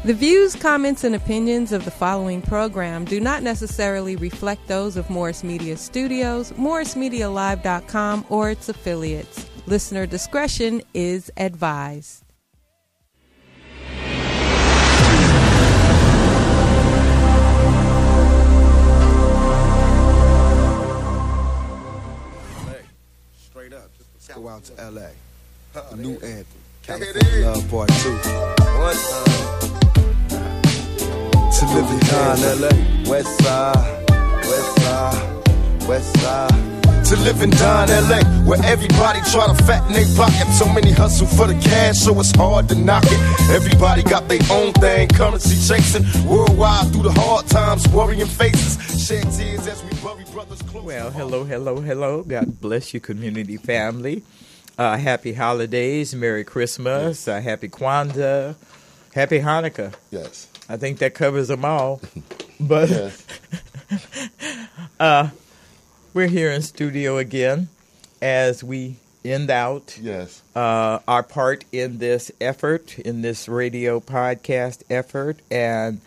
The views, comments, and opinions of the following program do not necessarily reflect those of Morris Media Studios, MorrisMediaLive.com, or its affiliates. Listener discretion is advised. Straight up. Let's go out to L.A. The new anthem. California Love Part 2. One time. To live and die in L.A. West side, west side, west side. To live and die in L.A. where everybody try to fatten their pocket. So many hustle for the cash, so it's hard to knock it. Everybody got their own thing, currency chasing. Worldwide through the hard times, worrying faces. Shed tears as we bury brothers close. Well, hello. God bless you, community family. Happy holidays, Merry Christmas, Happy Kwanzaa, Happy Hanukkah. Yes. I think that covers them all. But yes. We're here in studio again as we end out our part in this effort, in this radio podcast effort, and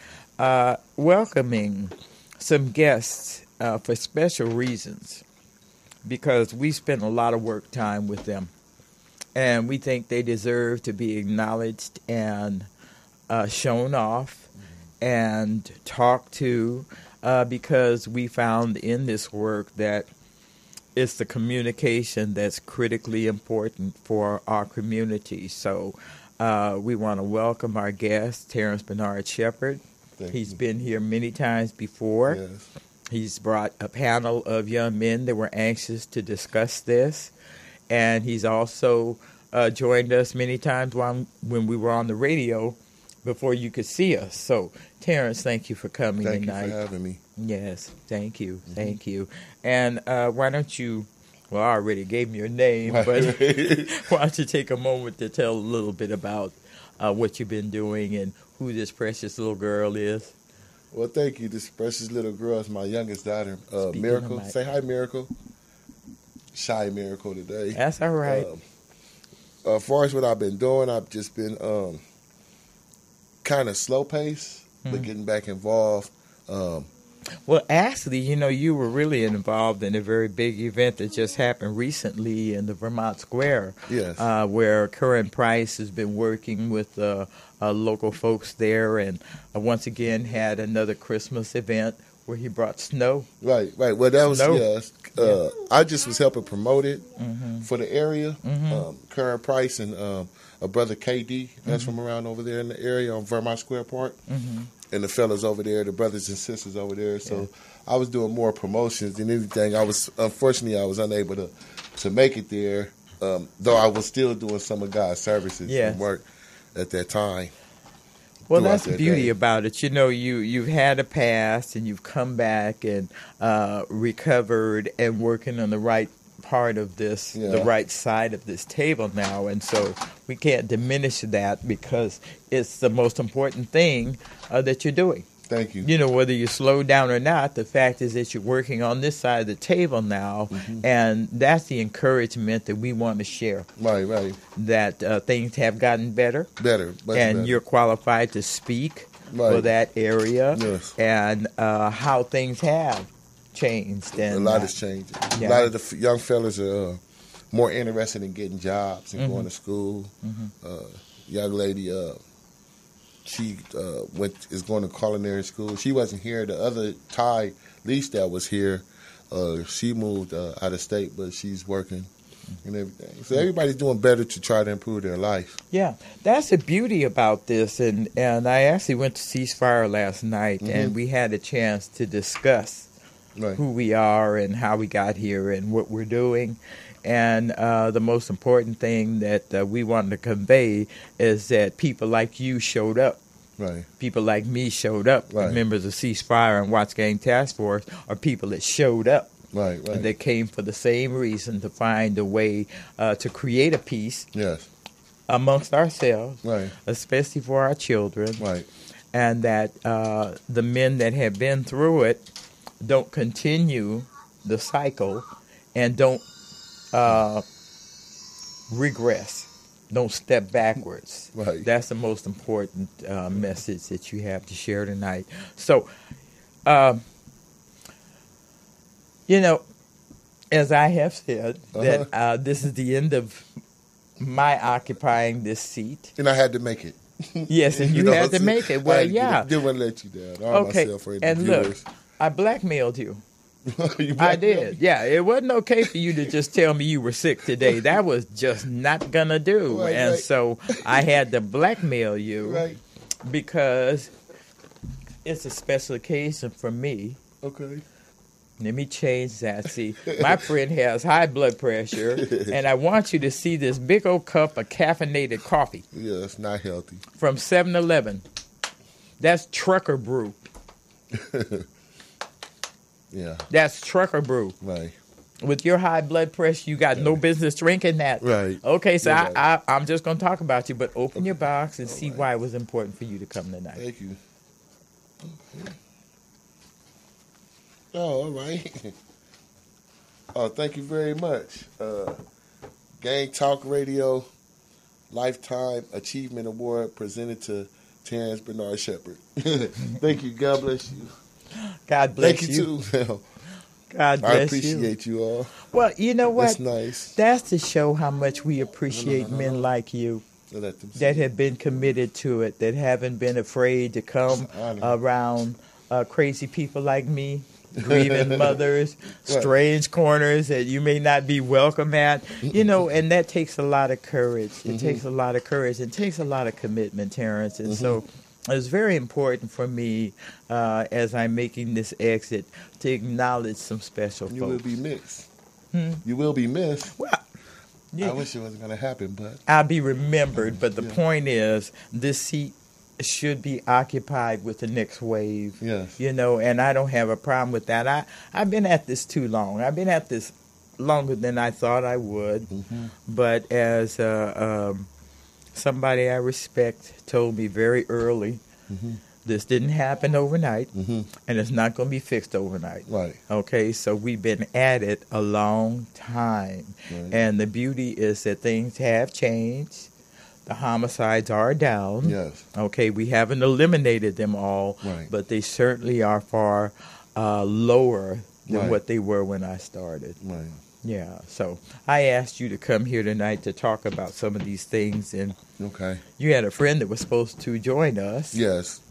welcoming some guests for special reasons, because we spent a lot of work time with them, and we think they deserve to be acknowledged and shown off and talked to, because we found in this work that it's the communication that's critically important for our community. So we want to welcome our guest, Terrence Bernard Shepard. He's been here many times before. Yes. He's brought a panel of young men that were anxious to discuss this. And he's also joined us many times when we were on the radio before you could see us. So, Terrence, thank you for coming tonight. Thank you for having me. Yes, thank you. Mm-hmm. Thank you. And why don't you, well, I already gave me your name, but why don't you take a moment to tell a little bit about what you've been doing and who this precious little girl is? Well, thank you. This precious little girl is my youngest daughter, Miracle. Say hi, Miracle. Shy Miracle today. That's all right. As far as what I've been doing, I've just been kind of slow pace, but getting back involved. Well, actually, you were really involved in a very big event that just happened recently in the Vermont Square. Yes. Where Herron Price has been working with local folks there, and once again had another Christmas event where he brought snow. Right. Well, that was, I just was helping promote it for the area. Herron Price and a brother KD, that's from around over there in the area on Vermont Square Park. And the fellas over there, the brothers and sisters over there. So I was doing more promotions than anything. Unfortunately, I was unable to make it there, though I was still doing some of God's services and work at that time. Well, that's the beauty about it. You've had a past and you've come back and recovered and working on the right part of this, the right side of this table now. And so we can't diminish that because it's the most important thing that you're doing. Thank you. Whether you slow down or not, the fact is that you're working on this side of the table now, and that's the encouragement that we want to share. Right. That things have gotten better. Much better. You're qualified to speak for that area, and how things have changed. And a lot has changed. A lot of the young fellas are more interested in getting jobs and going to school. Young lady, she is going to culinary school. She wasn't here. The other Thai lease that was here, she moved out of state, but she's working and everything. So everybody's doing better to try to improve their life. Yeah, that's the beauty about this. And I actually went to Ceasefire last night, and we had a chance to discuss who we are and how we got here and what we're doing. And the most important thing that we wanted to convey is that people like you showed up. Right. People like me showed up. Right. Members of Ceasefire and Watch Gang Task Force are people that showed up. Right. And they came for the same reason, to find a way to create a peace amongst ourselves, especially for our children. Right. And that the men that have been through it don't continue the cycle and don't regress. don't step backwards. Right. That's the most important message that you have to share tonight. So, as I have said, that this is the end of my occupying this seat. And I had to make it. Yes, and you had to make it. Well, yeah. Didn't want to let you down. Okay, and look, I blackmailed you. I did. Yeah, it wasn't okay for you to just tell me you were sick today. That was just not going to do. Right. So I had to blackmail you because it's a special occasion for me. Okay. Let me change that. See, my friend has high blood pressure, and I want you to see this big old cup of caffeinated coffee. Yeah, it's not healthy. From 7-Eleven. That's trucker brew. Yeah. That's trucker brew. Right. With your high blood pressure, you got no business drinking that. Right. Okay, so I'm just going to talk about you, but open your box and see why it was important for you to come tonight. Thank you. Okay. Oh, all right. Oh, thank you very much. Gang Talk Radio Lifetime Achievement Award presented to Terrence Bernard Shepard. Thank you. God bless you. God bless you. Thank you, too. God bless you. I appreciate you all. Well, you know what? That's nice. That's to show how much we appreciate men like you that have been committed to it, that haven't been afraid to come around crazy people like me. Grieving mothers, strange corners that you may not be welcome at, and that takes a lot of courage. It takes a lot of courage. It takes a lot of commitment, Terrence. And so it's very important for me as I'm making this exit to acknowledge some special folks. You will be missed. You will be missed. Well, I wish it wasn't going to happen, but I'll be remembered. But the point is, this seat should be occupied with the next wave. Yes. And I don't have a problem with that. I've been at this too long. I've been at this longer than I thought I would. But as somebody I respect told me very early, this didn't happen overnight, and it's not going to be fixed overnight. Right. Okay, so we've been at it a long time. Right. And the beauty is that things have changed. The homicides are down. Yes. Okay, we haven't eliminated them all, but they certainly are far lower than what they were when I started. Right. Yeah, so I asked you to come here tonight to talk about some of these things, and you had a friend that was supposed to join us. Yes.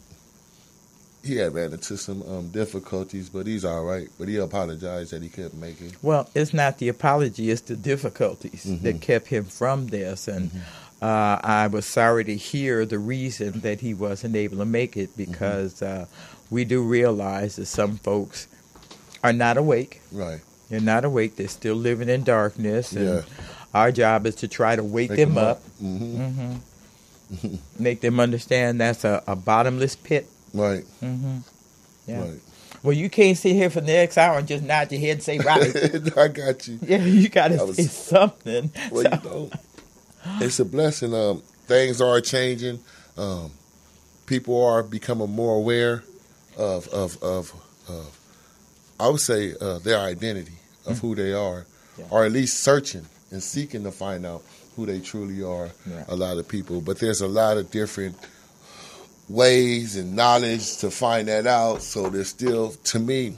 He had ran into some difficulties, but he's all right. But he apologized that he couldn't make it. Well, it's not the apology, it's the difficulties that kept him from this, and I was sorry to hear the reason that he wasn't able to make it, because we do realize that some folks are not awake. Right. They're not awake. They're still living in darkness. And our job is to try to wake them up. Make them understand that's a bottomless pit. Right. Yeah. Right. Well, you can't sit here for the next hour and just nod your head and say, right. I got you. Yeah, you got to say something. Well, you don't. It's a blessing. Things are changing. People are becoming more aware of I would say, their identity of who they are, or at least searching and seeking to find out who they truly are. Yeah. A lot of people, but there's a lot of different ways and knowledge to find that out. So there's still, to me,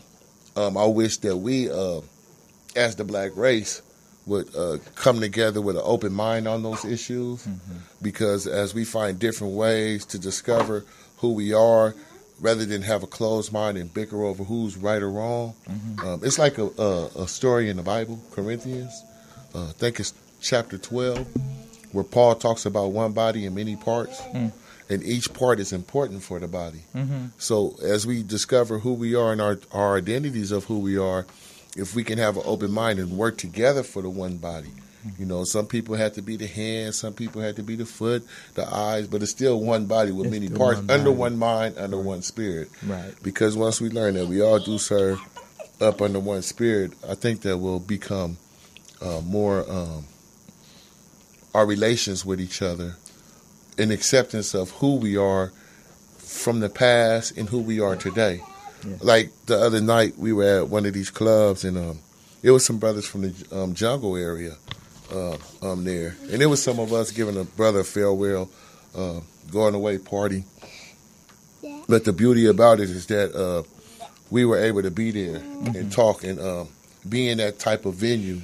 I wish that we, as the black race, would come together with an open mind on those issues, because as we find different ways to discover who we are, rather than have a closed mind and bicker over who's right or wrong, it's like a story in the Bible, Corinthians, I think it's chapter 12, where Paul talks about one body in many parts, and each part is important for the body. So as we discover who we are and our identities of who we are, if we can have an open mind and work together for the one body. Some people had to be the hands, some people had to be the foot, the eyes, but it's still one body with many parts, under one mind, under one spirit. Right. Because once we learn that we all do serve up under one spirit, I think that we'll become more our relations with each other, in acceptance of who we are from the past and who we are today. Yeah. Like the other night, we were at one of these clubs, and it was some brothers from the jungle area, there. And it was some of us giving a brother a farewell, going away party. But the beauty about it is that we were able to be there and talk and be in that type of venue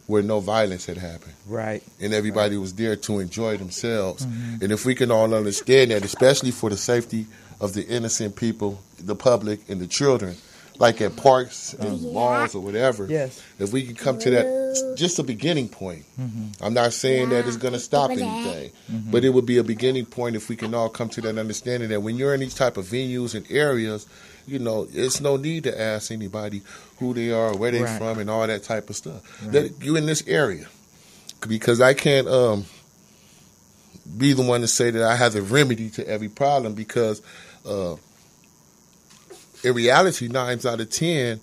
where no violence had happened. Right. And everybody was there to enjoy themselves. And if we can all understand that, especially for the safety of the innocent people, the public, and the children, like at parks and malls or whatever, if we can come to that, just a beginning point. I'm not saying that it's going to stop anything, but it would be a beginning point if we can all come to that understanding that when you're in these type of venues and areas, you know, it's no need to ask anybody who they are, where they're from, and all that type of stuff. That you in this area, because I can't be the one to say that I have the remedy to every problem, because in reality, 9 out of 10,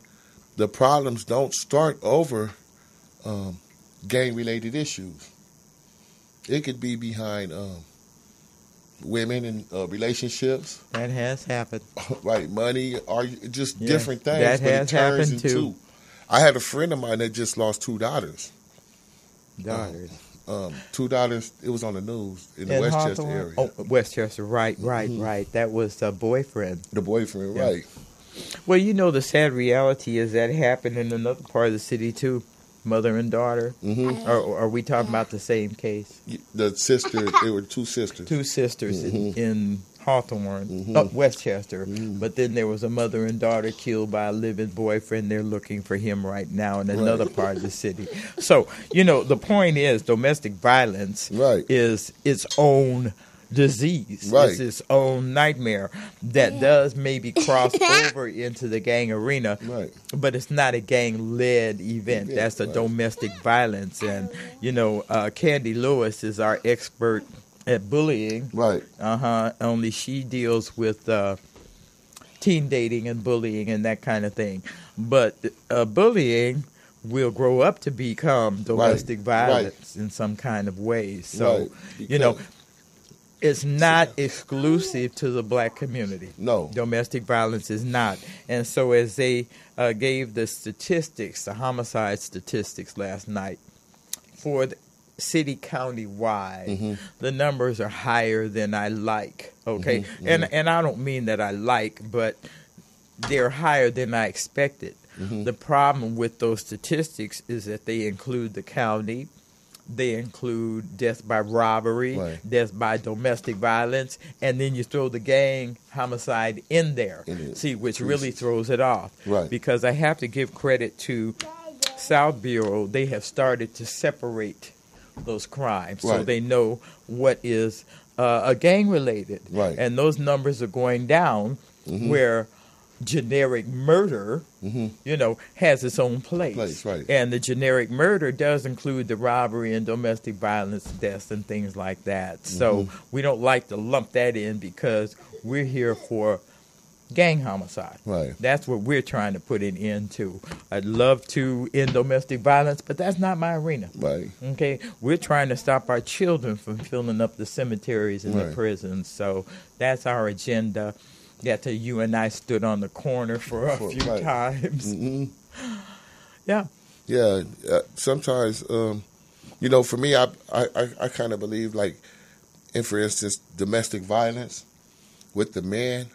the problems don't start over gang-related issues. It could be behind women and relationships. That has happened. Right, money, or just different things. That has happened too. I had a friend of mine that just lost 2 daughters. $2. It was on the news in the Westchester area. Oh, Westchester, right. That was the boyfriend. The boyfriend, right. Well, you know, the sad reality is that happened in another part of the city too. Mother and daughter. Or are we talking about the same case? The sister, they were 2 sisters. 2 sisters in Hawthorne, Westchester. But then there was a mother and daughter killed by a living boyfriend. They're looking for him right now in another part of the city. So, you know, the point is domestic violence is its own disease. It's its own nightmare that does maybe cross over into the gang arena, but it's not a gang-led event. That's a domestic violence. And, you know, Candy Lewis is our expert at bullying. Only she deals with teen dating and bullying and that kind of thing. But bullying will grow up to become domestic violence in some kind of way. So, you know, it's not exclusive to the black community. No. Domestic violence is not. And so as they gave the statistics, the homicide statistics last night, for the city county-wide, the numbers are higher than I like, okay? And I don't mean that I like, but they're higher than I expected. The problem with those statistics is that they include the county, they include death by robbery, death by domestic violence, and then you throw the gang homicide in there. See, which really throws it off. Because I have to give credit to South Bureau. They have started to separate those crimes so they know what is a gang-related. And those numbers are going down where generic murder, you know, has its own place. And the generic murder does include the robbery and domestic violence deaths and things like that. So we don't like to lump that in because we're here for gang homicide. That's what we're trying to put an end to. I'd love to end domestic violence, but that's not my arena. Okay? We're trying to stop our children from filling up the cemeteries and the prisons. So that's our agenda. You and I stood on the corner for a few times. Sometimes, you know, for me, I kind of believe, like, in, for instance, domestic violence with the man,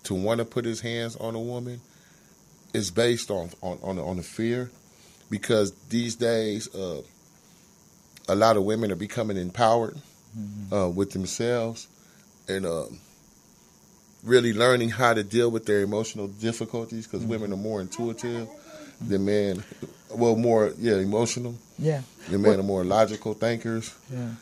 to want to put his hands on a woman is based on the fear, because these days a lot of women are becoming empowered with themselves and really learning how to deal with their emotional difficulties, because women are more intuitive than men. Well, more emotional. The men are more logical thinkers.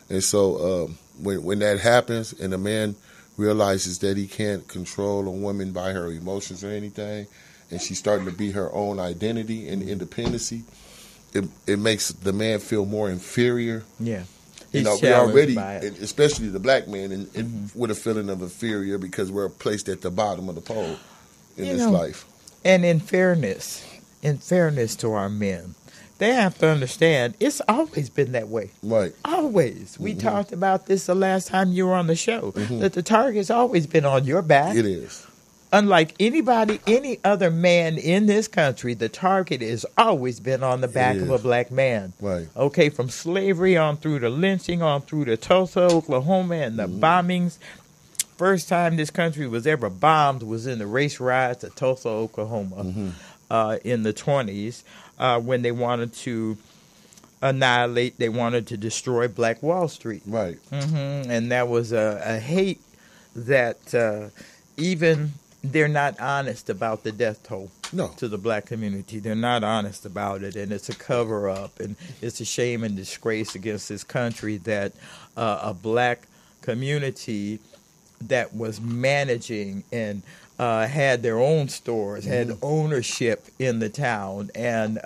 And so when that happens and a man realizes that he can't control a woman by her emotions or anything, and she's starting to be her own identity and independency, it makes the man feel more inferior. You know, we already, especially the black man, and with a feeling of inferior because we're placed at the bottom of the pole in this life. And in fairness to our men, they have to understand it's always been that way. Always. We talked about this the last time you were on the show, that the target's always been on your back. It is. unlike any other man in this country, the target has always been on the back of a black man. Right. Okay, from slavery on through to lynching, on through to Tulsa, Oklahoma, and the bombings. First time this country was ever bombed was in the race riots at Tulsa, Oklahoma, in the 20s, when they wanted to annihilate, they wanted to destroy Black Wall Street. Right. And that was a hate that even they're not honest about the death toll to the black community. They're not honest about it, and it's a cover-up, and it's a shame and disgrace against this country that a black community that was managing and had their own stores, had ownership in the town, and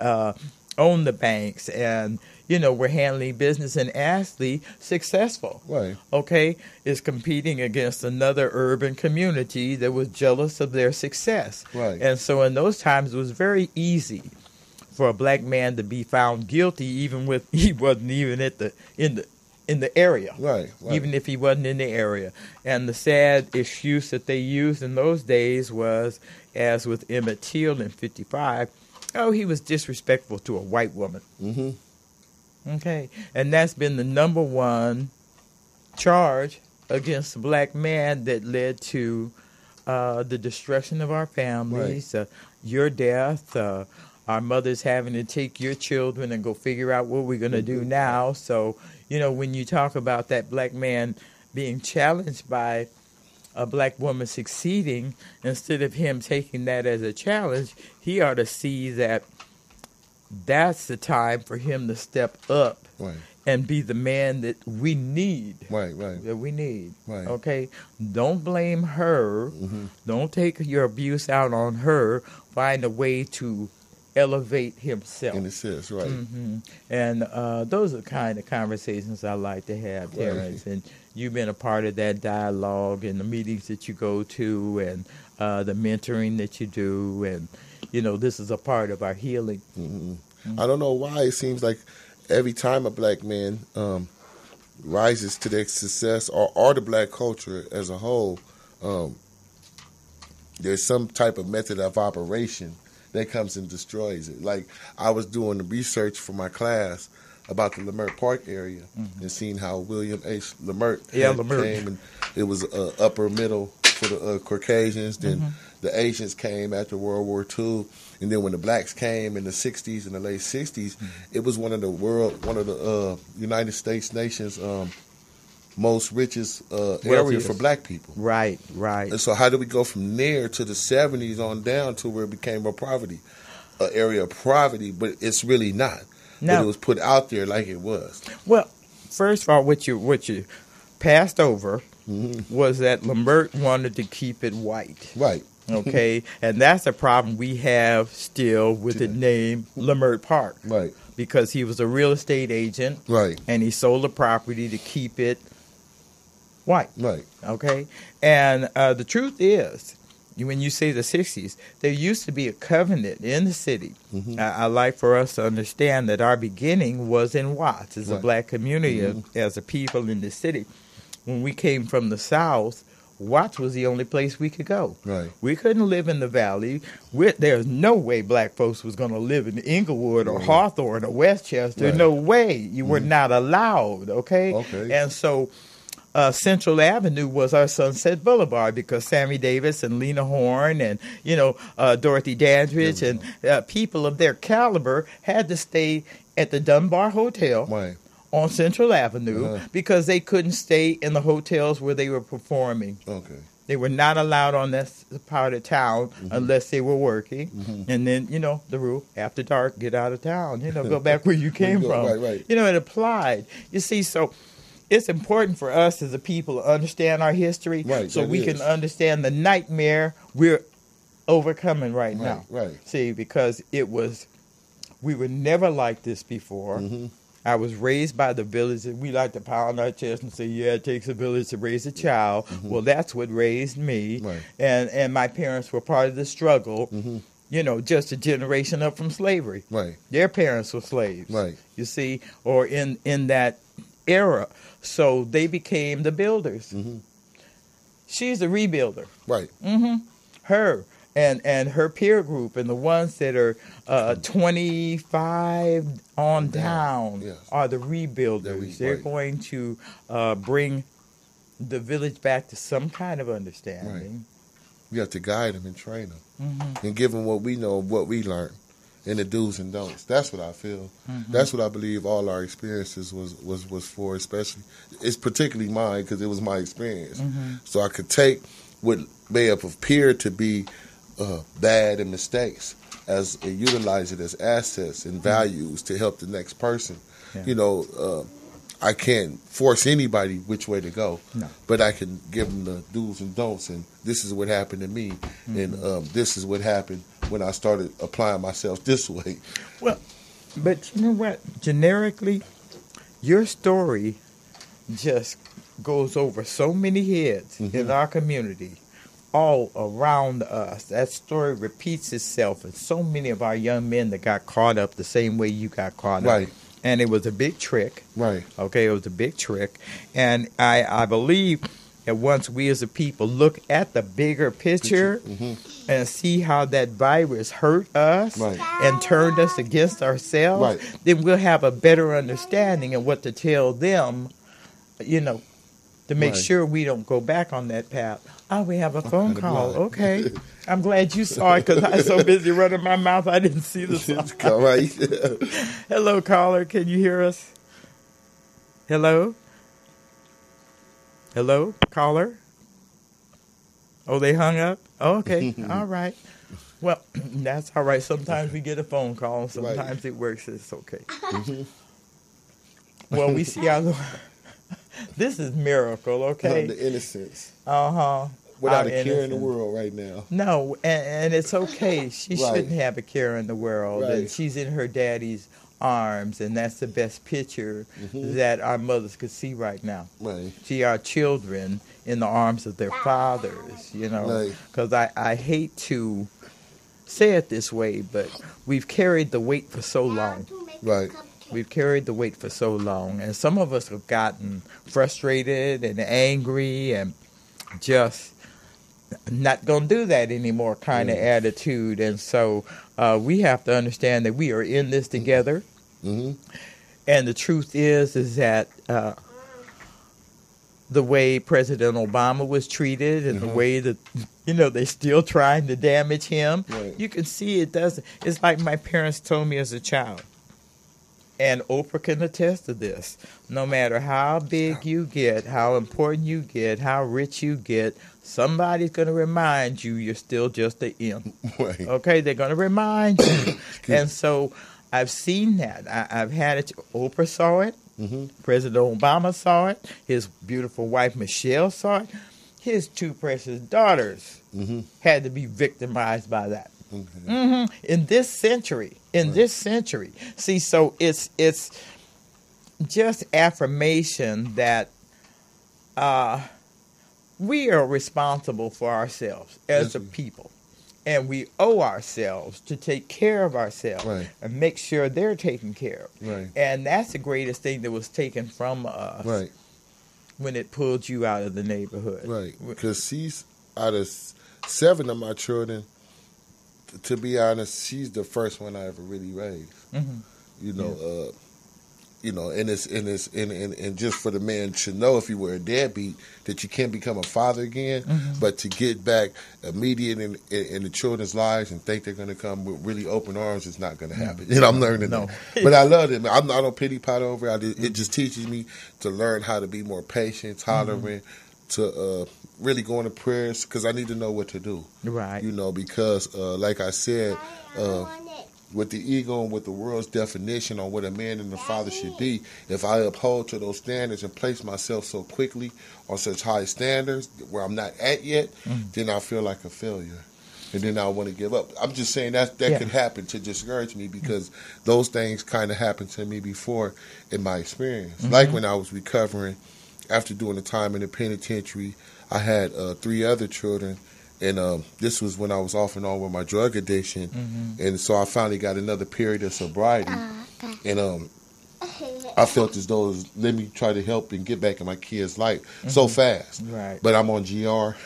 owned the banks, and we're handling business, and Ashley, successful, right? Okay, is competing against another urban community that was jealous of their success, right? And so in those times, it was very easy for a black man to be found guilty, even with he wasn't even in the area, right? Even if he wasn't in the area. And the sad excuse that they used in those days was, as with Emmett Till in '55, he was disrespectful to a white woman. Okay, and that's been the number one charge against the black man that led to the destruction of our families, your death, our mothers having to take your children and go figure out what we're going to do now. So, when you talk about that black man being challenged by a black woman succeeding, instead of him taking that as a challenge, he ought to see that that's the time for him to step up and be the man that we need. That we need. Okay? Don't blame her. Don't take your abuse out on her. Find a way to elevate himself. In a sense, right. And those are the kind of conversations I like to have, Terrence. And you've been a part of that dialogue and the meetings that you go to and the mentoring that you do. And, this is a part of our healing. I don't know why it seems like every time a black man rises to their success or the black culture as a whole, there's some type of method of operation that comes and destroys it. Like, I was doing the research for my class about the Lamert Park area and seeing how William H. Lamert came, and it was upper middle for the Caucasians. Then the Asians came after World War II, and then when the blacks came in the 60s and the late 60s, it was one of the United States nation's most richest area for black people. Right. And so how do we go from there to the 70s on down to where it became an area of poverty, but it's really not. No. But it was put out there like it was. Well, first of all, what you passed over was that Lamert wanted to keep it white. Right. Okay, and that's a problem we have still with the name Lamert Park. Right. Because he was a real estate agent. Right. And he sold the property to keep it white. Right. Okay. And the truth is, when you say the 60s, there used to be a covenant in the city. I like for us to understand that our beginning was in Watts as a black community, as a people in the city. When we came from the South, Watts was the only place we could go. Right. We couldn't live in the valley. There's no way black folks was going to live in Inglewood or Hawthorne or Westchester. No way. You were not allowed, okay? And so Central Avenue was our Sunset Boulevard because Sammy Davis and Lena Horne and, Dorothy Dandridge and people of their caliber had to stay at the Dunbar Hotel on Central Avenue because they couldn't stay in the hotels where they were performing. Okay. They were not allowed on that part of town unless they were working. And then, the rule, after dark, get out of town. Go back where you came from. Right. It applied. You see, so it's important for us as a people to understand our history so we can understand the nightmare we're overcoming right now. Right. See, because we were never like this before. I was raised by the village, and we like to pound our chest and say, it takes a village to raise a child. Well, that's what raised me. Right. And my parents were part of the struggle, just a generation up from slavery. Right. Their parents were slaves. Right. You see, or in that era. So they became the builders. She's a rebuilder. Right. her and her peer group, and the ones that are 25 on down are the rebuilders. They're going to bring the village back to some kind of understanding. Right. We have to guide them and train them and give them what we know, what we learned, and the do's and don'ts. That's what I feel. That's what I believe all our experiences was for, especially. It's particularly mine because it was my experience. So I could take what may have appeared to be bad and mistakes and utilize it as assets and values to help the next person. I can't force anybody which way to go, but I can give them the do's and don'ts, and this is what happened to me, and this is what happened when I started applying myself this way. Well, but you know what? Generically, your story just goes over so many heads in our community, all around us. That story repeats itself, and so many of our young men that got caught up the same way you got caught up. And it was a big trick. Right. Okay, it was a big trick. And I believe that once we as a people look at the bigger picture and see how that virus hurt us and turned us against ourselves, then we'll have a better understanding of what to tell them, to make sure we don't go back on that path. Oh, we have a phone call. Okay. I'm glad you saw it because I was so busy running my mouth I didn't see the song. All right. Hello, caller. Can you hear us? Hello? Hello, caller? Oh, they hung up? Oh, okay. All right. Well, that's all right. Sometimes we get a phone call, and sometimes it works. It's okay. Well, we see our Lord. This is miracle, okay? The innocence. Uh-huh. Without a care in the world right now. No, and it's okay. She shouldn't have a care in the world. And she's in her daddy's arms, and that's the best picture that our mothers could see right now. Right. See our children in the arms of their fathers, Because I hate to say it this way, but we've carried the weight for so long. Right. We've carried the weight for so long, and some of us have gotten frustrated and angry and just not going to do that anymore kind of attitude. And so we have to understand that we are in this together. And the truth is that the way President Obama was treated and the way that, they're still trying to damage him, you can see it doesn't. It's like my parents told me as a child. And Oprah can attest to this. No matter how big you get, how important you get, how rich you get, somebody's going to remind you you're still just an imp. Right. Okay, they're going to remind you. And so I've seen that. I've had it. Oprah saw it. President Obama saw it. His beautiful wife, Michelle, saw it. His two precious daughters had to be victimized by that. In this century. See, so it's just affirmation that we are responsible for ourselves as a people. And we owe ourselves to take care of ourselves and make sure they're taken care of. Right. And that's the greatest thing that was taken from us when it pulled you out of the neighborhood. Right, because she's out of 7 of my children, to be honest, she's the first one I ever really raised. And just for the man to know, if you were a deadbeat, that you can't become a father again, but to get back immediate in the children's lives and think they're going to come with really open arms is not going to happen. I'm learning that. But I love it. I don't pity pot over it. It just teaches me to learn how to be more patient, tolerant, to really go into prayers, because I need to know what to do. Right. Because like I said, with the ego and with the world's definition on what a man and a father should be, if I uphold to those standards and place myself so quickly on such high standards where I'm not at yet, then I feel like a failure. And then I want to give up. I'm just saying that could happen to discourage me, because those things kind of happened to me before in my experience. Like when I was recovering after doing the time in the penitentiary, I had 3 other children. And this was when I was off and on with my drug addiction. And so I finally got another period of sobriety. And I felt as though it was, let me try to help and get back in my kid's life so fast. Right. But I'm on GR.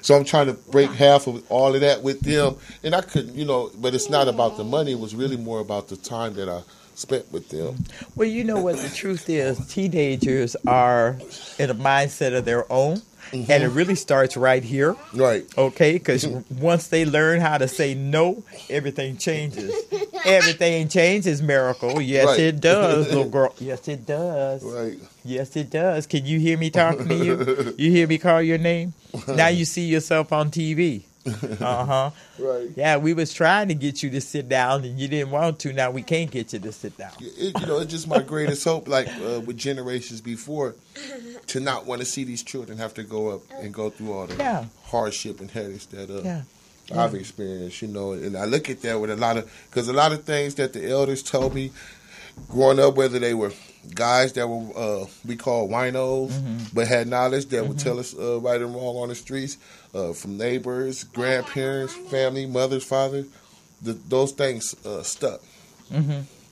So I'm trying to break half of all of that with them. And I couldn't, but it's not about the money. It was really more about the time that I spent with them. Well, you know what the truth is? Teenagers are in a mindset of their own. Mm-hmm. And it really starts right here. Right. Okay? Because once they learn how to say no, everything changes. Everything changes, Miracle. Yes, right. It does, little girl. Yes, it does. Right. Yes, it does. Can you hear me talking to you? You hear me call your name? Now you see yourself on TV. Uh-huh. Right. Yeah, we was trying to get you to sit down, and you didn't want to. Now we can't get you to sit down. It's just my greatest hope, like with generations before, to not want to see these children have to go up and go through all the hardship and headaches that I've experienced, And I look at that with because a lot of things that the elders told me growing up, whether they were guys that were we call winos, but had knowledge that would tell us right and wrong on the streets, from neighbors, grandparents, family, mothers, fathers, those things stuck. Mm-hmm.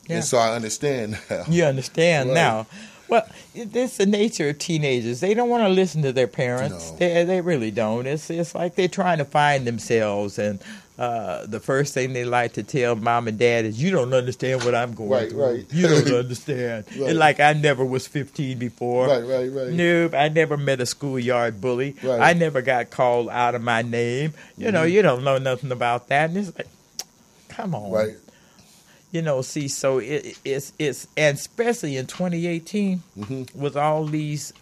Yeah. And so I understand now. You understand now. Well, it's the nature of teenagers. They don't want to listen to their parents. No. They really don't. It's like they're trying to find themselves, and the first thing they like to tell mom and dad is, "You don't understand what I'm going through. Right. You don't understand." Right. It's like I never was 15 before. Right. Nope, I never met a schoolyard bully. Right. I never got called out of my name. You don't know nothing about that. And it's like, come on. Right. So it's and especially in 2018 with all these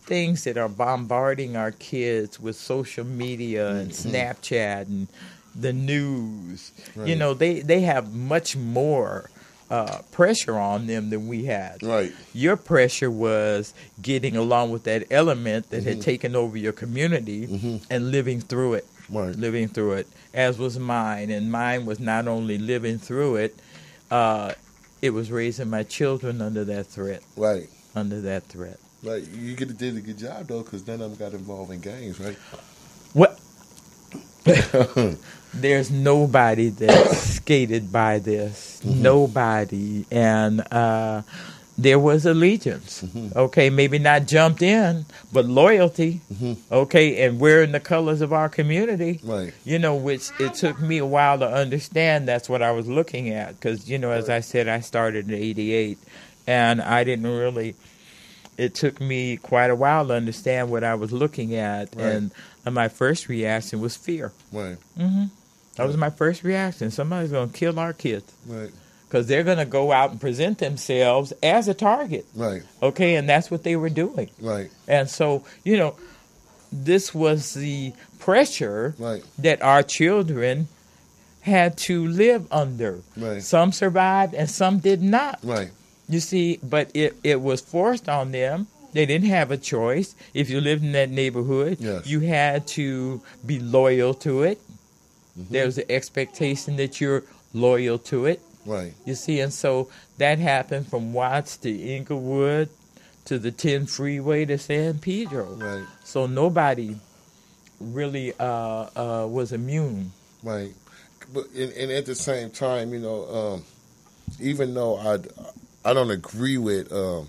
things that are bombarding our kids with social media and Snapchat and the news. Right. They have much more pressure on them than we had. Right. Your pressure was getting along with that element that had taken over your community and living through it. Right. Living through it, as was mine. And mine was not only living through it, it was raising my children under that threat. Right. Under that threat. Right. You did a good job, though, because none of them got involved in gangs, right? What? There's nobody that skated by this. Nobody. And there was allegiance. Okay, maybe not jumped in, but loyalty. Okay, and wearing the colors of our community. Right. Which it took me a while to understand that's what I was looking at. Because, as I said, I started in '88, and I didn't really. It took me quite a while to understand what I was looking at, and my first reaction was fear. Right. That was my first reaction. Somebody's going to kill our kids. Right. Because they're going to go out and present themselves as a target. Right. Okay, and that's what they were doing. Right. And so, this was the pressure that our children had to live under. Right. Some survived and some did not. Right. You see, but it was forced on them. They didn't have a choice. If you lived in that neighborhood, you had to be loyal to it. There was the expectation that you're loyal to it. Right. You see, and so that happened from Watts to Inglewood to the 10 freeway to San Pedro. Right. So nobody really was immune. Right. But and at the same time, even though I don't agree with a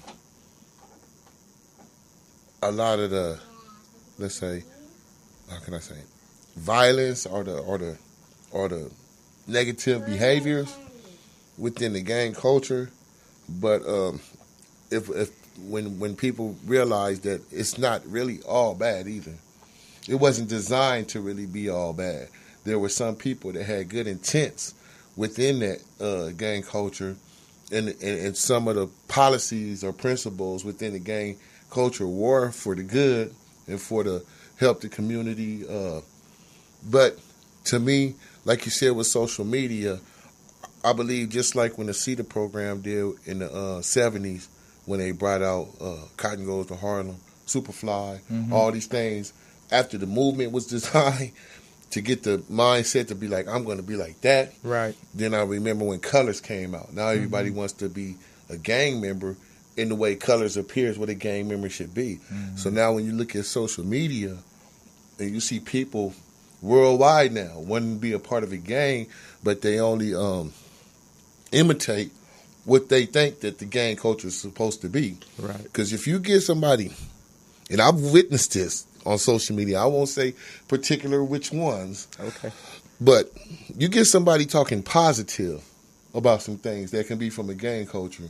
lot of the, let's say, how can I say, violence or the negative behaviors within the gang culture, but if when people realize that it's not really all bad either, it wasn't designed to really be all bad. There were some people that had good intents within that gang culture, and some of the policies or principles within the gang culture were for the good and for the help the community. But to me, like you said with social media, I believe just like when the CETA program did in the 70s, when they brought out Cotton Goes to Harlem, Superfly, all these things, after the movement was designed to get the mindset to be like, I'm going to be like that. Right. Then I remember when Colors came out. Now everybody wants to be a gang member in the way Colors appears what a gang member should be. So now when you look at social media and you see people worldwide now wanting to be a part of a gang, but they only imitate what they think that the gang culture is supposed to be. Right. Because if you get somebody, and I've witnessed this on social media, I won't say particular which ones. Okay. But you get somebody talking positive about some things that can be from a gang culture.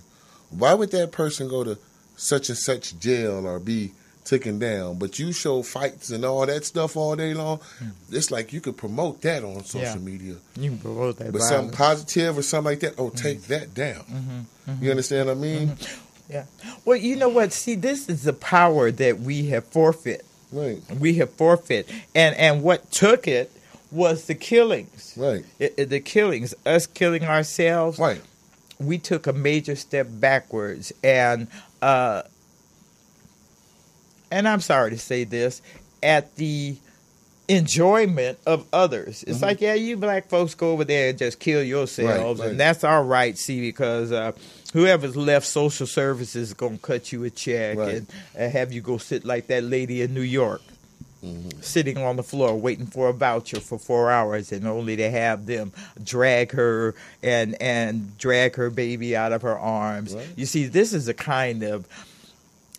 Why would that person go to such and such jail or be taken down? But you show fights and all that stuff all day long. It's like you could promote that on social media. You can promote that. But something positive or something like that, take that down. You understand what I mean? Yeah. Well, you know what? See, this is the power that we have forfeit. Right. We have forfeit. And what took it was the killings. Right. The killings, us killing ourselves. Right. We took a major step backwards. And I'm sorry to say this, at the enjoyment of others. It's like, yeah, you black folks go over there and just kill yourselves. Right. And that's all right, see, because whoever's left social services is going to cut you a check and have you go sit like that lady in New York. Sitting on the floor waiting for a voucher for 4 hours, and only to have them drag her and drag her baby out of her arms. Right. You see, this is a kind of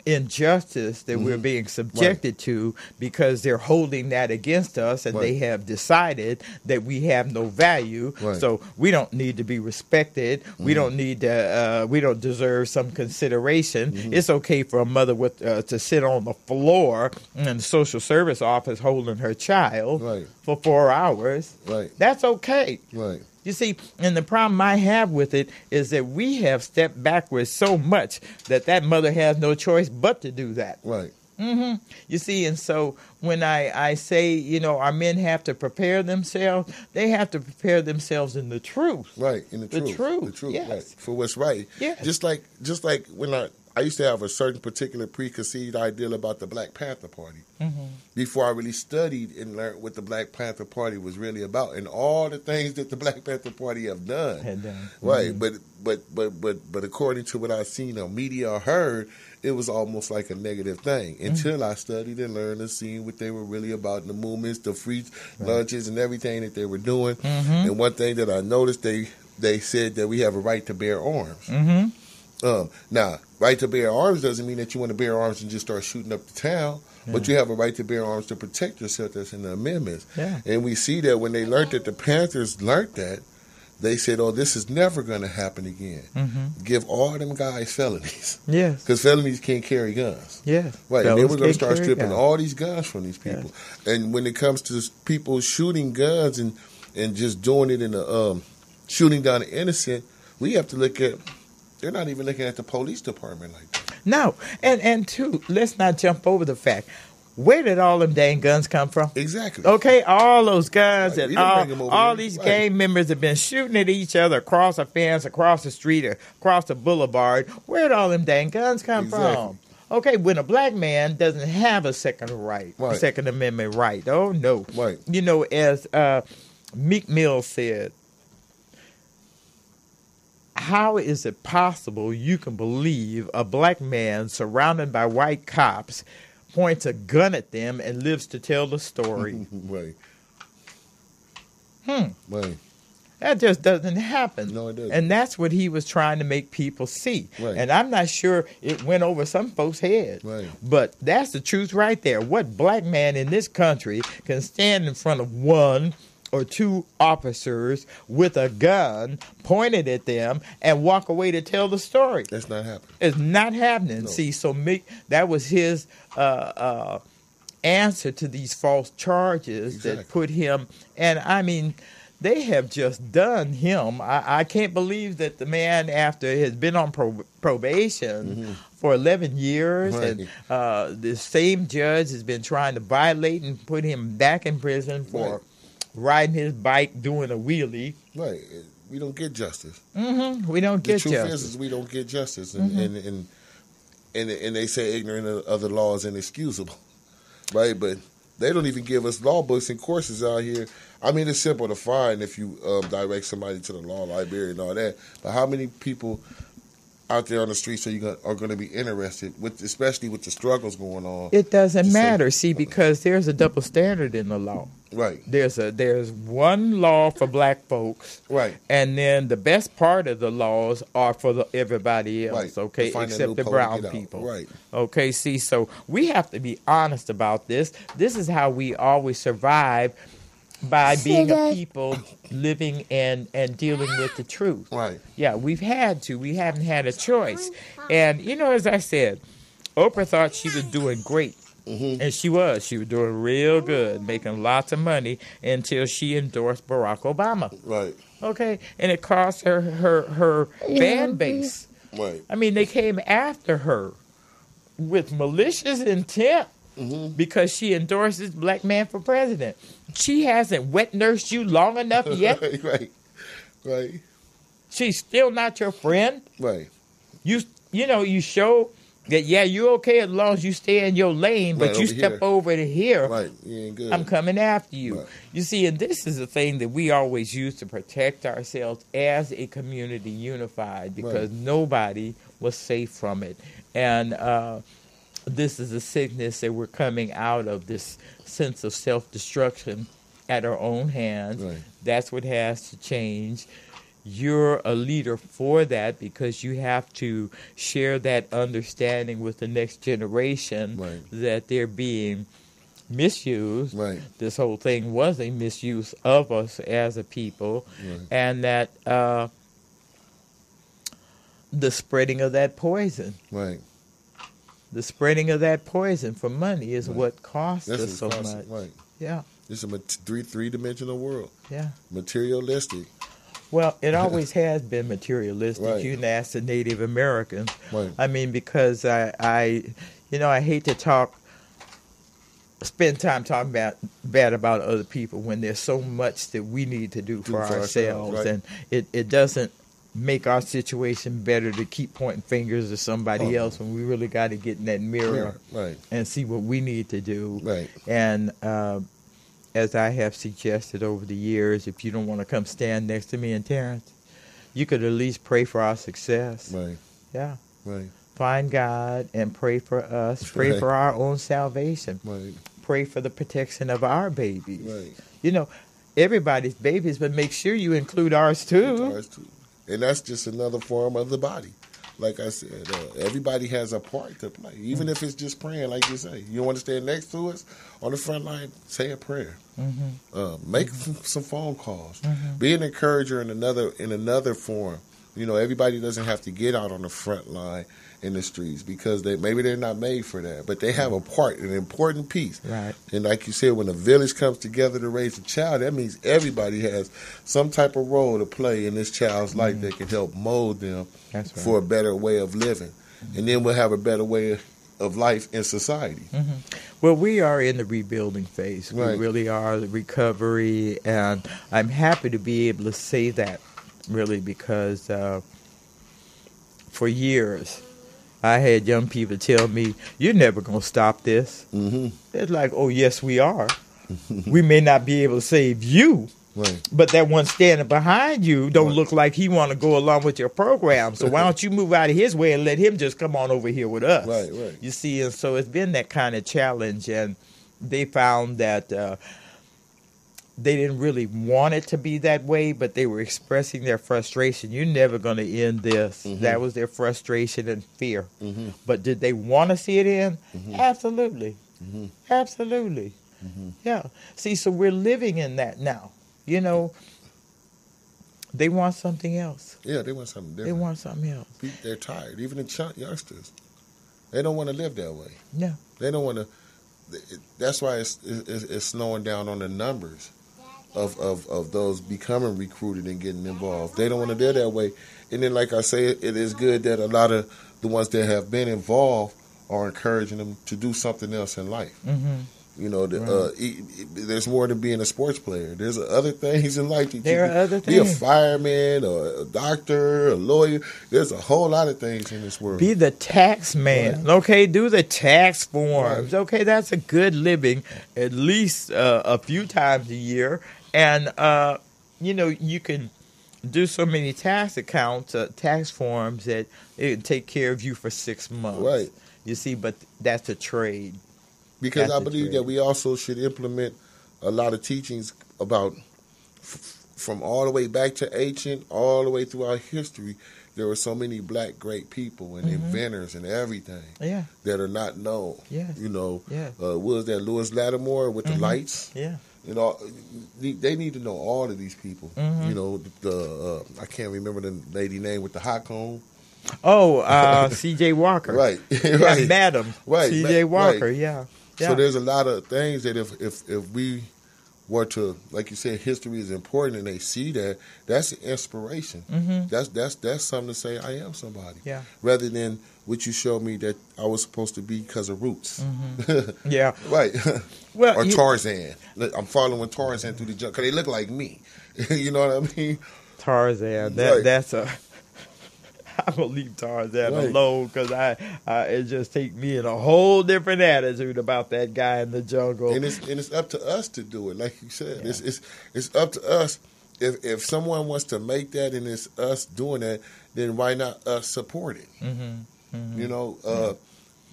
injustice that we're being subjected to because they're holding that against us, and they have decided that we have no value, so we don't need to be respected. We don't need to. We don't deserve some consideration. It's okay for a mother to sit on the floor in the social service office holding her child for 4 hours. That's okay. You see, and the problem I have with it is that we have stepped backwards so much that mother has no choice but to do that. You see, and so when I say, you know, our men have to prepare themselves, they have to prepare themselves in the truth. In the truth. Yes. For what's right. Yes. Just like when I used to have a certain particular preconceived idea about the Black Panther Party before I really studied and learned what the Black Panther Party was really about and all the things that the Black Panther Party have done. But according to what I've seen on media or heard, it was almost like a negative thing until I studied and learned and seen what they were really about in the movements, the free lunches and everything that they were doing. And one thing that I noticed, they said that we have a right to bear arms. Now, right to bear arms doesn't mean that you want to bear arms and just start shooting up the town, but you have a right to bear arms to protect yourself. That's in the amendments. And we see that when they learned that, the Panthers learned that, they said, oh, this is never going to happen again. Give all them guys felonies. Because felonies can't carry guns. And then we're going to start stripping all these guns from these people. And when it comes to people shooting guns and just doing it in a shooting down the innocent, we have to look at, they're not even looking at the police department like that. No. And two, let's not jump over the fact. Where did all them dang guns come from? Exactly. Okay, all those guns and all these gang members have been shooting at each other across a fence, across the street, across the boulevard. Where did all them dang guns come from? Okay, when a black man doesn't have a Second Amendment right. Oh, no. You know, as Meek Mill said, how is it possible you can believe a black man surrounded by white cops points a gun at them and lives to tell the story? That just doesn't happen. No, it doesn't. And that's what he was trying to make people see. And I'm not sure it went over some folks' heads. But that's the truth right there. What black man in this country can stand in front of one or two officers with a gun pointed at them and walk away to tell the story? That's not happening. It's not happening. No. See, so that was his answer to these false charges that put him. And I mean, they have just done him. I can't believe that the man, after has been on probation for 11 years, and the same judge has been trying to violate and put him back in prison for riding his bike, doing a wheelie. We don't get justice. We don't get justice. The truth is we don't get justice. And they say ignorant of the law is inexcusable. But they don't even give us law books and courses out here. I mean, it's simple to find if you direct somebody to the law library and all that. But how many people out there on the streets are going to be interested with, especially with the struggles going on. It doesn't matter, because there's a double standard in the law. Right. There's one law for black folks. Right. And then the best part of the laws are for everybody else, right. Okay, except the brown people. Right. Okay, see, so we have to be honest about this. This is how we always survive, by being a people living and dealing with the truth. Right. Yeah, we've had to. We haven't had a choice. And, as I said, Oprah thought she was doing great. Mm-hmm. And she was. She was doing real good, making lots of money until she endorsed Barack Obama. Right. Okay? And it cost her fan base. Right. I mean, they came after her with malicious intent. Mm-hmm. Because she endorses black man for president. She hasn't wet nursed you long enough yet. Right. She's still not your friend. Right. You show that you're okay as long as you stay in your lane, but you step over to here. Right. You ain't good. I'm coming after you. Right. You see, and this is the thing that we always use to protect ourselves as a community unified, because nobody was safe from it. And this is a sickness that we're coming out of, this sense of self-destruction at our own hands. Right. That's what has to change. You're a leader for that, because you have to share that understanding with the next generation that they're being misused. Right. This whole thing was a misuse of us as a people, and that the spreading of that poison. Right. The spreading of that poison for money is what costs us so much. Right. Yeah. It's a three-dimensional world. Yeah. Materialistic. Well, it always has been materialistic. Right. You can ask the Native Americans. Right. I mean, because I hate to spend time talking bad about other people when there's so much that we need to do for ourselves. Right. And it doesn't make our situation better to keep pointing fingers at somebody else when we really got to get in that mirror and see what we need to do. Right. And as I have suggested over the years, if you don't want to come stand next to me and Terrence, you could at least pray for our success. Right. Yeah. Right. Find God and pray for us. Pray for our own salvation. Right. Pray for the protection of our babies. Right. Everybody's babies, but make sure you include ours too. And that's just another form of the body. Like I said, everybody has a part to play. Even if it's just praying, like you say. You want to stand next to us on the front line, say a prayer. Mm-hmm. Make some phone calls. Mm-hmm. Be an encourager in another form. Everybody doesn't have to get out on the front line in the streets, because maybe they're not made for that, but they have a part, an important piece. Right. And like you said, when a village comes together to raise a child, that means everybody has some type of role to play in this child's life that can help mold them for a better way of living. And then we'll have a better way of life in society. Mm-hmm. Well, we are in the rebuilding phase. We really are, the recovery, and I'm happy to be able to say that, really, because for years I had young people tell me, "You're never going to stop this." Mm-hmm. It's like, oh, yes, we are. We may not be able to save you, but that one standing behind you don't look like he want to go along with your program. So why don't you move out of his way and let him just come on over here with us? Right. You see, and so it's been that kind of challenge, and they found that they didn't really want it to be that way, but they were expressing their frustration. You're never going to end this. Mm-hmm. That was their frustration and fear. Mm-hmm. But did they want to see it end? Mm-hmm. Absolutely. Mm-hmm. Absolutely. Mm-hmm. Yeah. See, so we're living in that now. They want something else. Yeah, they want something different. They want something else. They're tired. Even the youngsters. They don't want to live that way. No. They don't want to. That's why it's slowing down on the numbers of those becoming recruited and getting involved. They don't want to live that way. And then, like I say, it is good that a lot of the ones that have been involved are encouraging them to do something else in life. Mm-hmm. There's more than being a sports player. There's other things in life. There are other things. Be a fireman or a doctor, a lawyer. There's a whole lot of things in this world. Be the tax man. Right. Okay, do the tax forms. Right. Okay, that's a good living at least a few times a year. And, you can do so many tax accounts, tax forms that it would take care of you for 6 months. Right. You see, but that's a trade. Because I believe that we also should implement a lot of teachings about from all the way back to ancient, all the way through our history. There were so many black great people and inventors and everything that are not known. Yes. You know, was that Lewis Lattimore with the lights? Yeah. You know, they need to know all of these people. You know, I can't remember the lady name with the hot comb. Oh, C.J. Walker. Right. Right. Madam. Right. C.J. Walker, right. Yeah. So there's a lot of things that if we were to, like you said, history is important, and they see that, that's inspiration. That's something to say, I am somebody. Yeah. Rather than what you showed me that I was supposed to be because of roots. Yeah. Right. Well, or Tarzan. I'm following Tarzan through the jungle because they look like me. You know what I mean? Tarzan. That's a. I'm gonna leave Tarzan alone because it just take me in a whole different attitude about that guy in the jungle. And it's up to us to do it, like you said. Yeah. It's up to us. If someone wants to make that and it's us doing that, then why not us support it? You know,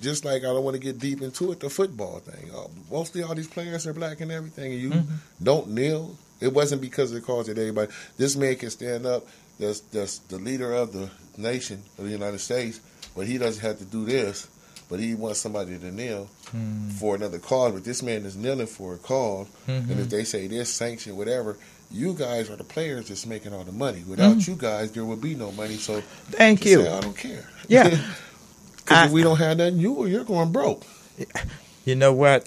just like I don't want to get deep into it, the football thing. Mostly all these players are black and everything, and you don't kneel. It wasn't because of the cause that everybody. This man can stand up. That's the leader of the nation of the United States, but he doesn't have to do this. But he wants somebody to kneel for another cause. But this man is kneeling for a cause, and if they say this sanction, whatever, you guys are the players that's making all the money. Without you guys, there would be no money. So thank you. Say, I don't care. Yeah, because if we don't have nothing, you're going broke. You know what?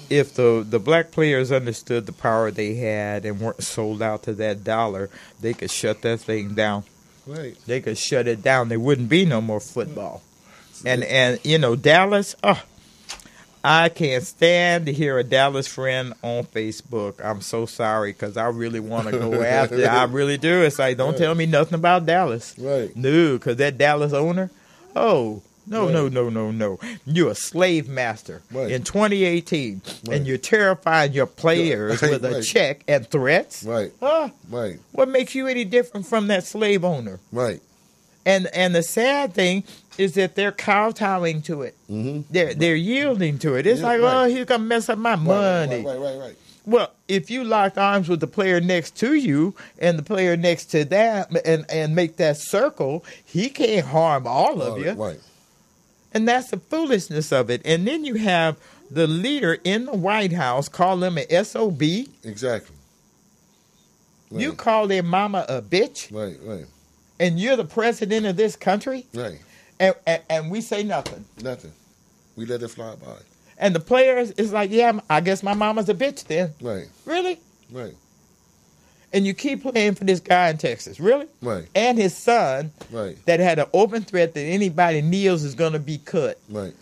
If the black players understood the power they had and weren't sold out to that dollar, they could shut that thing down. Right. They could shut it down. There wouldn't be no more football. And you know, Dallas, I can't stand to hear a Dallas friend on Facebook. I'm so sorry because I really want to go after it. I really do. It's like, don't tell me nothing about Dallas. Right. No, because that Dallas owner, no. You're a slave master in 2018, and you're terrifying your players with a check and threats. Right. Right. What makes you any different from that slave owner? Right. And the sad thing is that they're kowtowing to it. They're yielding to it. It's he's gonna mess up my money. Right. Well, if you lock arms with the player next to you and the player next to that and make that circle, he can't harm all of you. Right. And that's the foolishness of it. And then you have the leader in the White House call them an SOB. Exactly. Right. You call their mama a bitch. Right. And you're the president of this country. Right. And we say nothing. Nothing. We let it fly by. And the players is like, yeah, I guess my mama's a bitch then. Right. Really? Right. And you keep playing for this guy in Texas. Really? Right. And his son that had an open threat that anybody kneels is going to be cut. Right.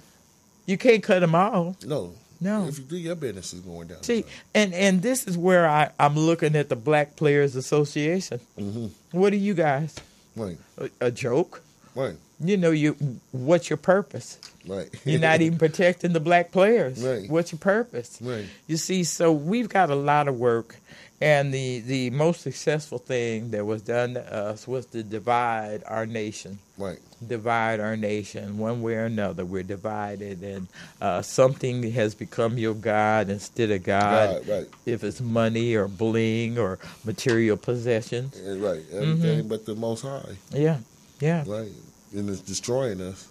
You can't cut them all. No. No. If you do, your business is going down. See, and this is where I'm looking at the Black Players Association. What are you guys? Right. A joke? Right. You know, what's your purpose? Right. You're not even protecting the black players. Right. What's your purpose? Right. You see, so we've got a lot of work, and the most successful thing that was done to us was to divide our nation. Right. Divide our nation one way or another. We're divided, and something has become your God instead of God. Right. If it's money or bling or material possessions. Right. Everything but the Most High. Yeah. Right. And it's destroying us.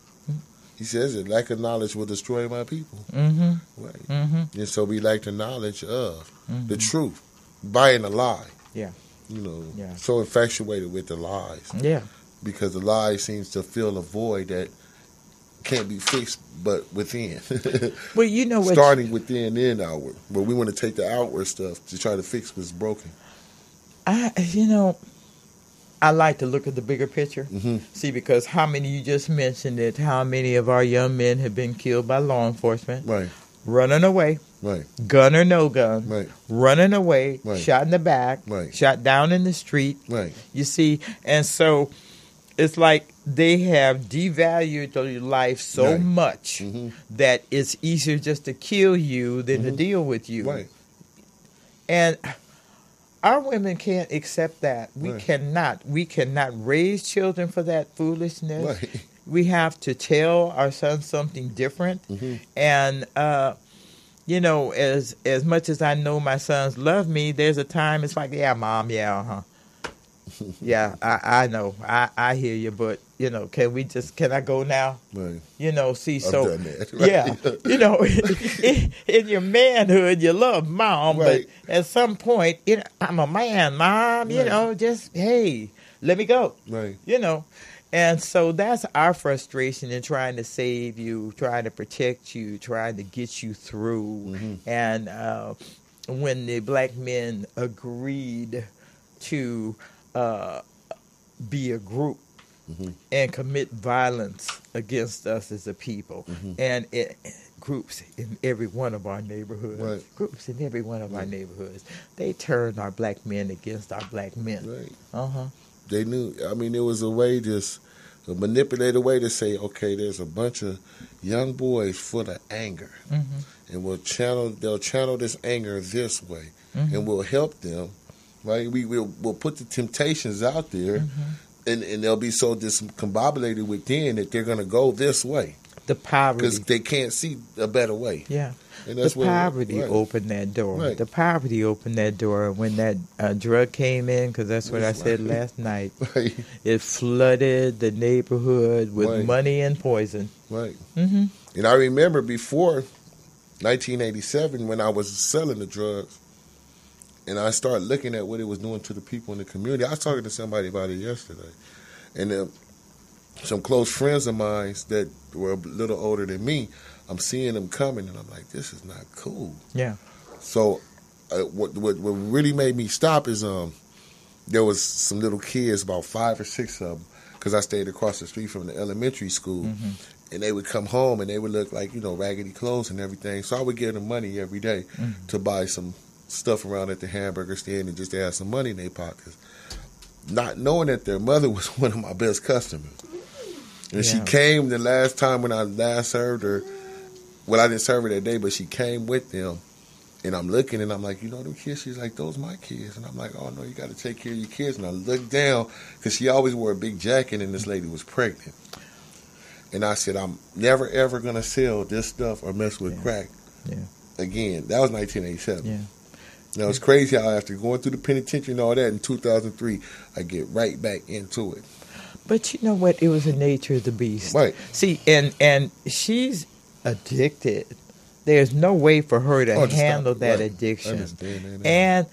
He says it, lack of knowledge will destroy my people. Right. And so we lack the knowledge of the truth, buying a lie. Yeah. You know, so infatuated with the lies. Yeah. Because the lie seems to fill a void that can't be fixed but within. Well, you know what? Starting within and outward. But we want to take the outward stuff to try to fix what's broken. I like to look at the bigger picture. See, because how many you just mentioned it, how many of our young men have been killed by law enforcement. Right. Running away. Right. Gun or no gun. Right. Running away. Right. Shot in the back. Right. Shot down in the street. Right. You see, and so it's like they have devalued your life so much that it's easier just to kill you than to deal with you. Right. And our women can't accept that. We cannot. We cannot raise children for that foolishness. Right. We have to tell our sons something different. And, you know, as much as I know my sons love me, there's a time it's like, yeah, Mom, yeah, yeah, I know. I hear you, but, you know, can I go now? Right. You know, see, so, done that, right? Yeah, you know, in your manhood, you love Mom, right. But at some point, you know, I'm a man, Mom, you know, just, hey, let me go. Right. You know. And so that's our frustration in trying to save you, trying to protect you, trying to get you through. And when the black men agreed to be a group and commit violence against us as a people, and groups in every one of our neighborhoods, groups in every one of our neighborhoods, they turned our black men against our black men. Right. They knew. I mean, it was a way, just a manipulated way to say, okay, there's a bunch of young boys full of anger, and they'll channel this anger this way, and we'll help them. Right? We'll put the temptations out there, and they'll be so discombobulated within that they're going to go this way. The poverty, because they can't see a better way. Yeah. And that's the poverty opened that door. Right. The poverty opened that door. When that drug came in, because that's what I said last night, it flooded the neighborhood with money and poison. Right. And I remember before 1987 when I was selling the drugs, and I started looking at what it was doing to the people in the community. I was talking to somebody about it yesterday. And some close friends of mine that were a little older than me, I'm seeing them coming, and I'm like, this is not cool. Yeah. So what really made me stop is there was some little kids, about 5 or 6 of them, because I stayed across the street from the elementary school, and they would come home, and they would look like, you know, raggedy clothes and everything. So I would give them money every day to buy some stuff around at the hamburger stand and just to have some money in their pockets, not knowing that their mother was one of my best customers. And she came the last time when I last served her. Well, I didn't serve her that day, but she came with them. And I'm looking, and I'm like, you know them kids? She's like, those my kids. And I'm like, oh, no, you got to take care of your kids. And I looked down, because she always wore a big jacket, and this lady was pregnant. And I said, I'm never, ever going to sell this stuff or mess with crack again. That was 1987. Yeah. Now, it's crazy how after going through the penitentiary and all that in 2003, I get right back into it. But you know what? It was the nature of the beast. Right. See, and she's addicted. There's no way for her to handle that addiction. And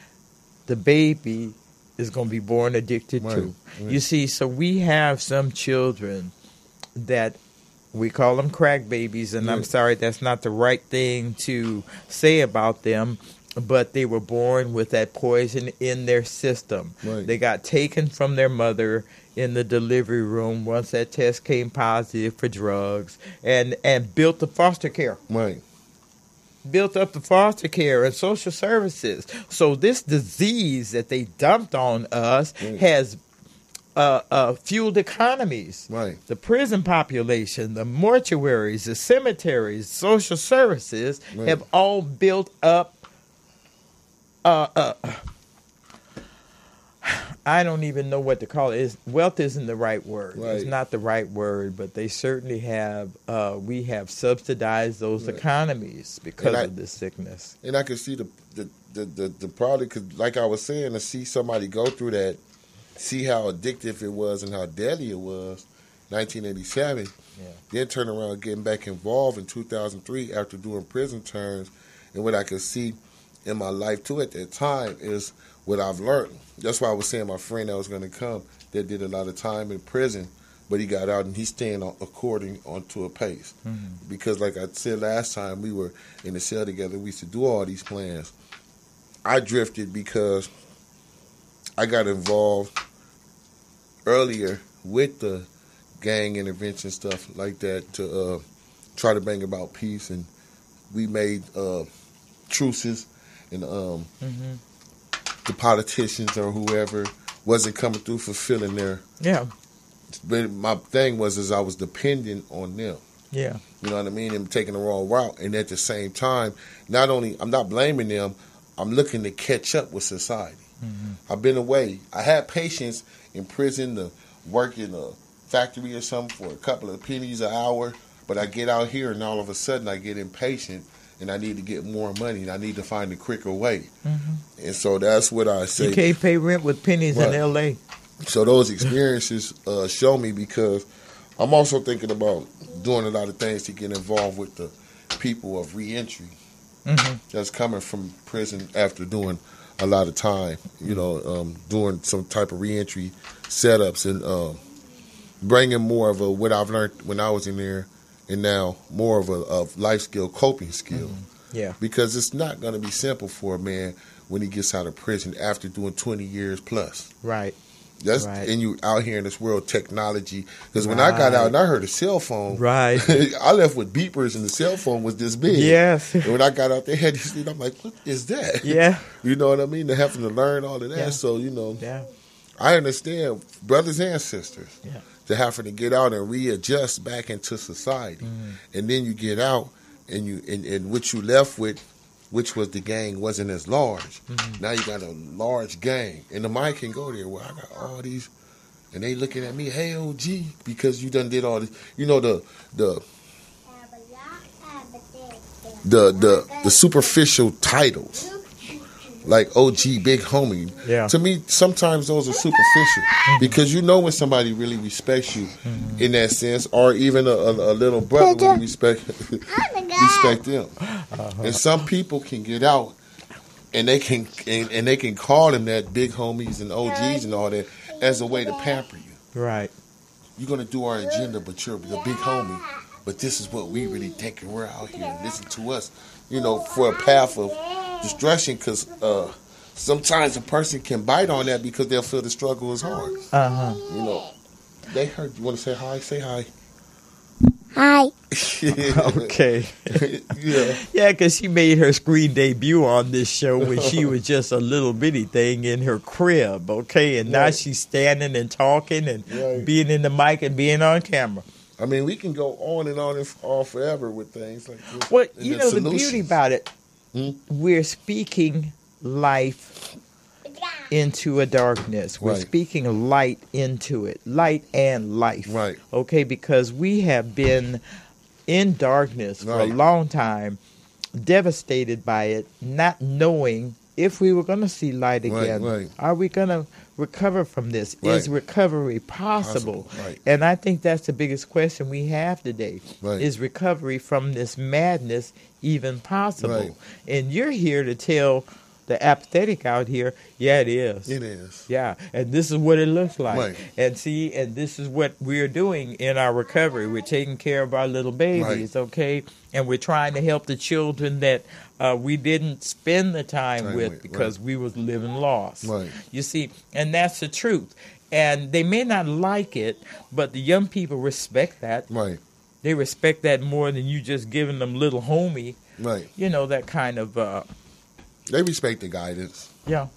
the baby is going to be born addicted too. Right. You see, so we have some children that we call them crack babies, and I'm sorry, that's not the right thing to say about them. But they were born with that poison in their system. Right. They got taken from their mother in the delivery room once that test came positive for drugs, and built the foster care. Right. Built up the foster care and social services. So this disease that they dumped on us has fueled economies. Right. The prison population, the mortuaries, the cemeteries, social services have all built up. I don't even know what to call it. Wealth isn't the right word. Right. It's not the right word, but they certainly have. We have subsidized those economies because of this sickness. And I can see the problem, because, like I was saying, to see somebody go through that, see how addictive it was and how deadly it was, 1987. Then turn around getting back involved in 2003 after doing prison terms, and what I could see in my life too at that time is what I've learned. That's why I was saying my friend that was going to come that did a lot of time in prison, but he got out and he's staying according onto a pace. Because like I said last time, we were in the cell together, we used to do all these plans. I drifted because I got involved earlier with the gang intervention stuff like that to try to bring about peace, and we made truces. And the politicians or whoever wasn't coming through fulfilling their But my thing was I was dependent on them. Yeah, you know what I mean, and taking the wrong route. And at the same time, not only I'm not blaming them, I'm looking to catch up with society. I've been away. I had patience in prison to work in a factory or something for a couple of pennies an hour, but I get out here and all of a sudden I get impatient and I need to get more money and I need to find a quicker way. And so that's what I say. You can't pay rent with pennies in L.A. So those experiences show me, because I'm also thinking about doing a lot of things to get involved with the people of reentry that's coming from prison after doing a lot of time, doing some type of reentry setups and bringing more of what I've learned when I was in there and now more of a life skill, coping skill. Yeah. Because it's not going to be simple for a man when he gets out of prison after doing 20 years plus. Right. That's and you out here in this world, technology. Because when I got out and I heard a cell phone, I left with beepers and the cell phone was this big. Yes. And when I got out, they had these things. I'm like, what is that? Yeah. You know what I mean? They're having to learn all of that. Yeah. So, I understand brothers and sisters. Yeah. To having to get out and readjust back into society. And then you get out and and what you left with, which was the gang, wasn't as large. Now you got a large gang. And the mind can go there, well, I got all these, and they looking at me, hey, OG, because you done did all this. The superficial titles, like OG, big homie. Yeah. To me, sometimes those are superficial because when somebody really respects you in that sense, or even a little brother when you respect them. And some people can get out and they can call them that, big homies and OGs and all that, as a way to pamper you. Right. You're gonna do our agenda, but you're the big homie. But this is what we really think, and we're out here and listen to us, for a path of destruction, because sometimes a person can bite on that because they'll feel the struggle is hard. They heard you want to say hi? Say hi. Hi. Okay. Yeah, because she made her screen debut on this show when she was just a little bitty thing in her crib, okay? And now she's standing and talking and being in the mic and being on camera. I mean, we can go on and on forever with things like this. Well, the beauty about it, we're speaking life into a darkness. We're speaking light into it, light and life. Right. Okay, because we have been in darkness for a long time, devastated by it, not knowing if we were going to see light again. Right. Are we going to recover from this? Right. Is recovery possible? Right. And I think that's the biggest question we have today. Right. Is recovery from this madness even possible? Right. And you're here to tell the apathetic out here, yeah, it is. It is. Yeah, and this is what it looks like. Right. And this is what we're doing in our recovery. We're taking care of our little babies, okay? And we're trying to help the children that we didn't spend the time with because we was living lost. Right. You see, and that's the truth. And they may not like it, but the young people respect that. Right. They respect that more than you just giving them little homie. Right. That kind of... They respect the guidance. Yeah.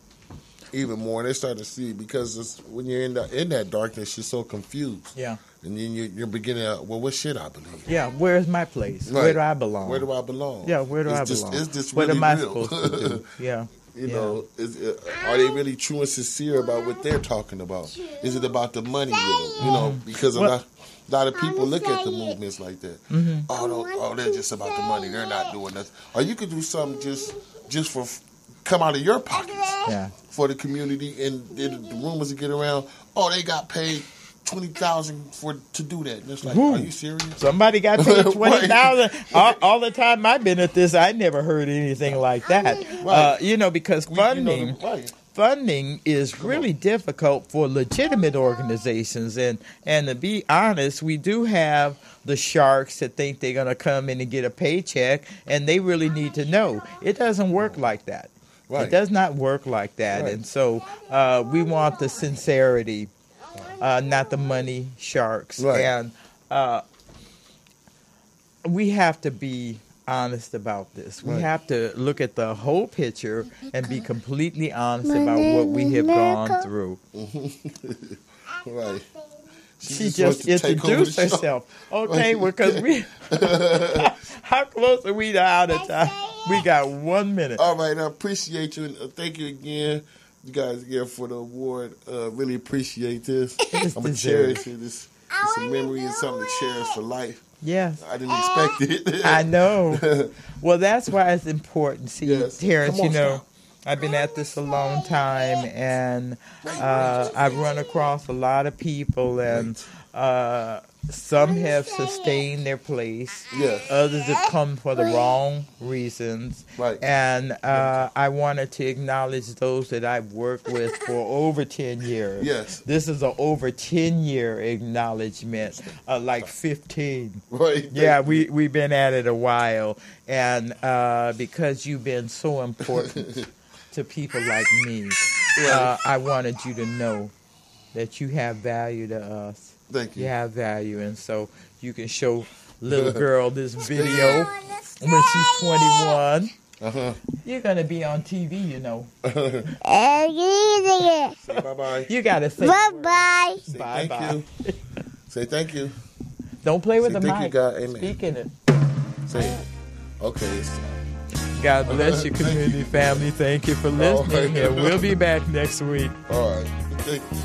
Even more. They start to see, because when you're in that darkness, you're so confused. Yeah. And then you're beginning to, well, what should I believe? Yeah, where's my place? Right. Where do I belong? Where do I belong? Yeah, where do I belong? Is this what really am I real? supposed to do? Yeah. Are they really true and sincere about what they're talking about? Is it about the money with them? Because a lot of people look at the movements like that. Oh, they're just about the money. They're not doing nothing. Or you could do something just for come out of your pockets for the community, and the rumors that get around, they got paid $20,000 to do that. And it's like, are you serious? Somebody got paid $20,000. All the time I've been at this, I never heard anything like that. Because funding is really difficult for legitimate organizations, and to be honest, we do have the sharks that think they're going to come in and get a paycheck, and they really need to know it doesn't work like that. Right. It does not work like that, and so we want the sincerity, not the money sharks, and we have to be honest about this. We have to look at the whole picture and be completely honest about what we have gone through. Right. She just introduced herself. Okay, because we... How close are we to out of time? We got 1 minute. All right, I appreciate you, and thank you again. you guys again for the award. Really appreciate this. I'm going to cherish it. It's a memory and something to cherish for life. Yes. I didn't expect it. I know. Well, that's why it's important. See, Yes. Terrence, I've been at this a long time, and I've run across a lot of people, and some have sustained their place. Yes. Others have come for the wrong reasons. Right. And I wanted to acknowledge those that I've worked with for over 10 years. Yes. This is an over 10-year acknowledgement, like 15. Right. Yeah, we've been at it a while. And because you've been so important to people like me, I wanted you to know that you have value to us. Thank you. You have value, and so you can show little girl this video when she's 21. You're going to be on TV, you know. Say bye-bye. You got to say Bye-bye. Say bye-bye. thank you. Say thank you. Don't play with Say the thank you, mic. God. Amen. Speak in it. Say it. Okay. God bless your community family. Thank you for listening, and we'll be back next week. All right. Thank you.